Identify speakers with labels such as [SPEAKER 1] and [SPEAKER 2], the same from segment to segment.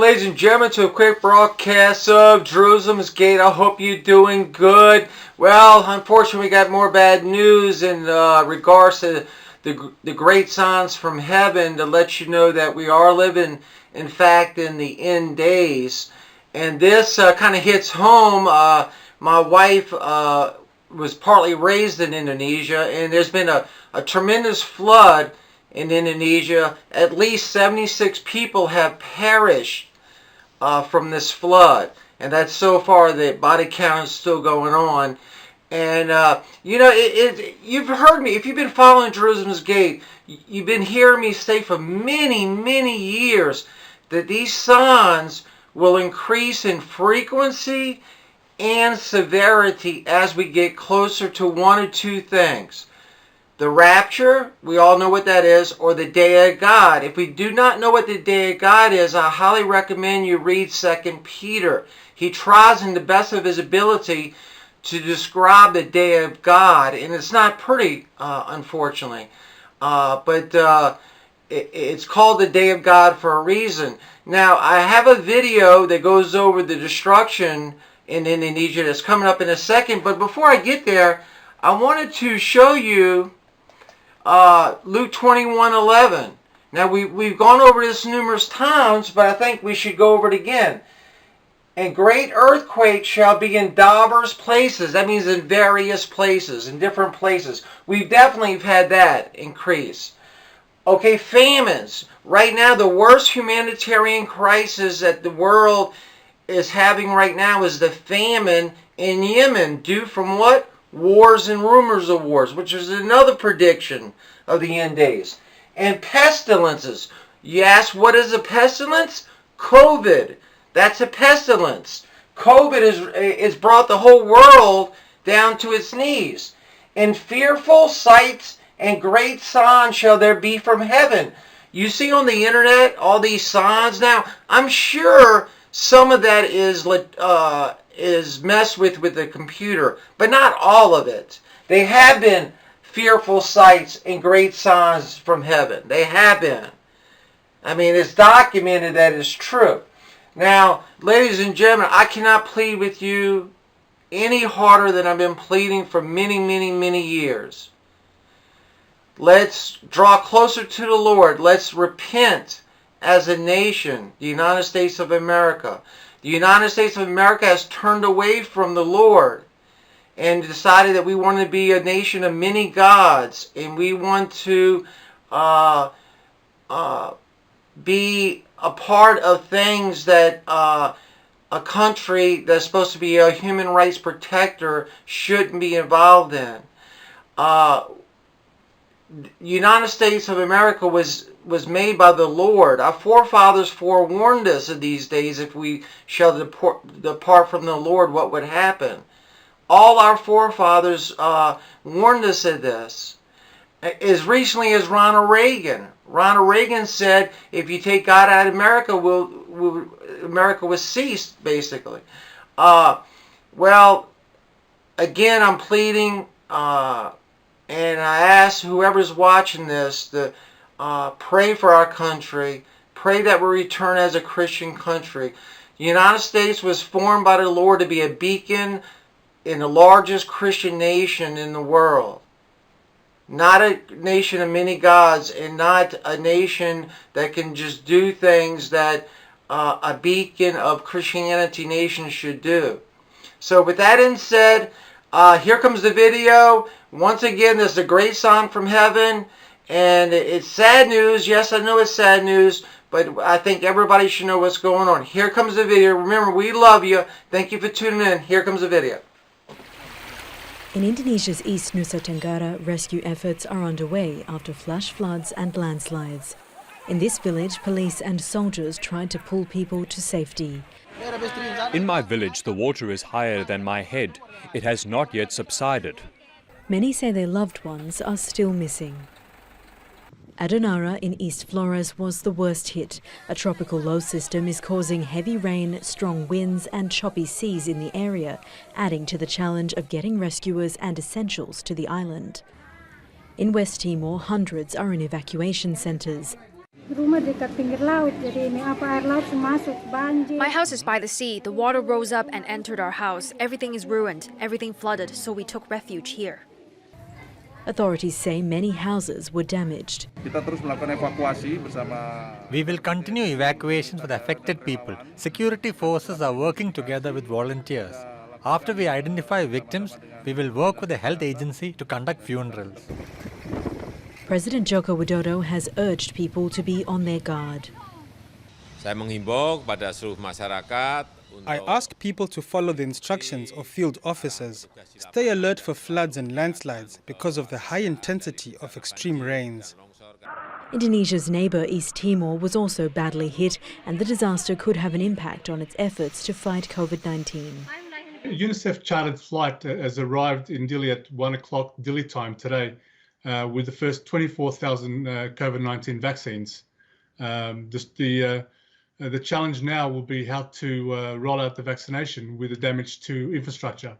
[SPEAKER 1] ladies and gentlemen, to a quick broadcast of Jerusalem's Gate. I hope you're doing good. Well, unfortunately, we got more bad news in regards to the great signs from heaven to let you know that we are living, in fact, in the end days. And this kind of hits home. My wife was partly raised in Indonesia, and there's been a tremendous flood in Indonesia. At least 76 people have perished from this flood, and that's so far. The body count is still going on. And you know, you've heard me, if you've been following Jerusalem's Gate, you've been hearing me say for many years that these signs will increase in frequency and severity as we get closer to one or two things. The rapture, we all know what that is, or the day of God. If we do not know what the day of God is, I highly recommend you read 2 Peter. He tries in the best of his ability to describe the day of God, and it's not pretty, unfortunately. But it's called the day of God for a reason. Now, I have a video that goes over the destruction in Indonesia that's coming up in a second, but before I get there, I wanted to show you Luke 21:11. Now, we've gone over this numerous times, but I think we should go over it again. And great earthquakes shall be in divers places. That means in various places, in different places. We definitely have had that increase. Okay, famines. Right now, the worst humanitarian crisis that the world is having right now is the famine in Yemen, due from what? Wars and rumors of wars, which is another prediction of the end days. And pestilences. You ask, what is a pestilence? COVID. That's a pestilence. COVID is brought the whole world down to its knees. And fearful sights and great signs shall there be from heaven. You see on the internet all these signs. Now, I'm sure some of that is messed with the computer, but not all of it. They have been fearful sights and great signs from heaven. They have been. I mean, it's documented that it's true. Now, ladies and gentlemen, I cannot plead with you any harder than I've been pleading for many years. Let's draw closer to the Lord. Let's repent as a nation, the United States of America. The United States of America has turned away from the Lord and decided that we want to be a nation of many gods, and we want to be a part of things that a country that's supposed to be a human rights protector shouldn't be involved in. United States of America was made by the Lord. Our forefathers forewarned us of these days, if we shall depart from the Lord, what would happen. All our forefathers warned us of this. As recently as Ronald Reagan. Ronald Reagan said, if you take God out of America, America will cease, basically. Well, again, I'm pleading, and I ask whoever's watching this to pray for our country. Pray that we return as a Christian country. The United States was formed by the Lord to be a beacon in the largest Christian nation in the world. Not a nation of many gods, and not a nation that can just do things that a beacon of Christianity nation should do. So with that being said, here comes the video. Once again, this is a great sign from heaven, and it's sad news. Yes, I know it's sad news, but I think everybody should know what's going on. Here comes the video. Remember, we love you. Thank you for tuning in. Here comes the video.
[SPEAKER 2] In Indonesia's East Nusa Tenggara, rescue efforts are underway after flash floods and landslides. In this village, police and soldiers tried to pull people to safety.
[SPEAKER 3] In my village, the water is higher than my head. It has not yet subsided.
[SPEAKER 2] Many say their loved ones are still missing. Adonara in East Flores was the worst hit. A tropical low system is causing heavy rain, strong winds and choppy seas in the area, adding to the challenge of getting rescuers and essentials to the island. In West Timor, hundreds are in evacuation centres.
[SPEAKER 4] My house is by the sea. The water rose up and entered our house. Everything is ruined, everything flooded, so we took refuge here.
[SPEAKER 2] Authorities say many houses were damaged.
[SPEAKER 5] We will continue evacuations for the affected people. Security forces are working together with volunteers. After we identify victims, we will work with the health agency to conduct funerals.
[SPEAKER 2] President Joko Widodo has urged people to be on their guard.
[SPEAKER 6] Saya menghimbau kepada seluruh masyarakat.
[SPEAKER 7] I ask people to follow the instructions of field officers. Stay alert for floods and landslides because of the high intensity of extreme rains.
[SPEAKER 2] Indonesia's neighbour East Timor was also badly hit, and the disaster could have an impact on its efforts to fight COVID-19.
[SPEAKER 8] UNICEF chartered flight has arrived in Dili at 1 o'clock Dili time today with the first 24,000 COVID-19 vaccines. The challenge now will be how to roll out the vaccination with the damage to infrastructure.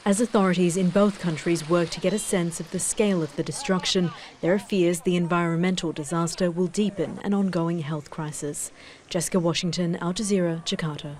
[SPEAKER 2] As authorities in both countries work to get a sense of the scale of the destruction, there are fears the environmental disaster will deepen an ongoing health crisis. Jessica Washington, Al Jazeera, Jakarta.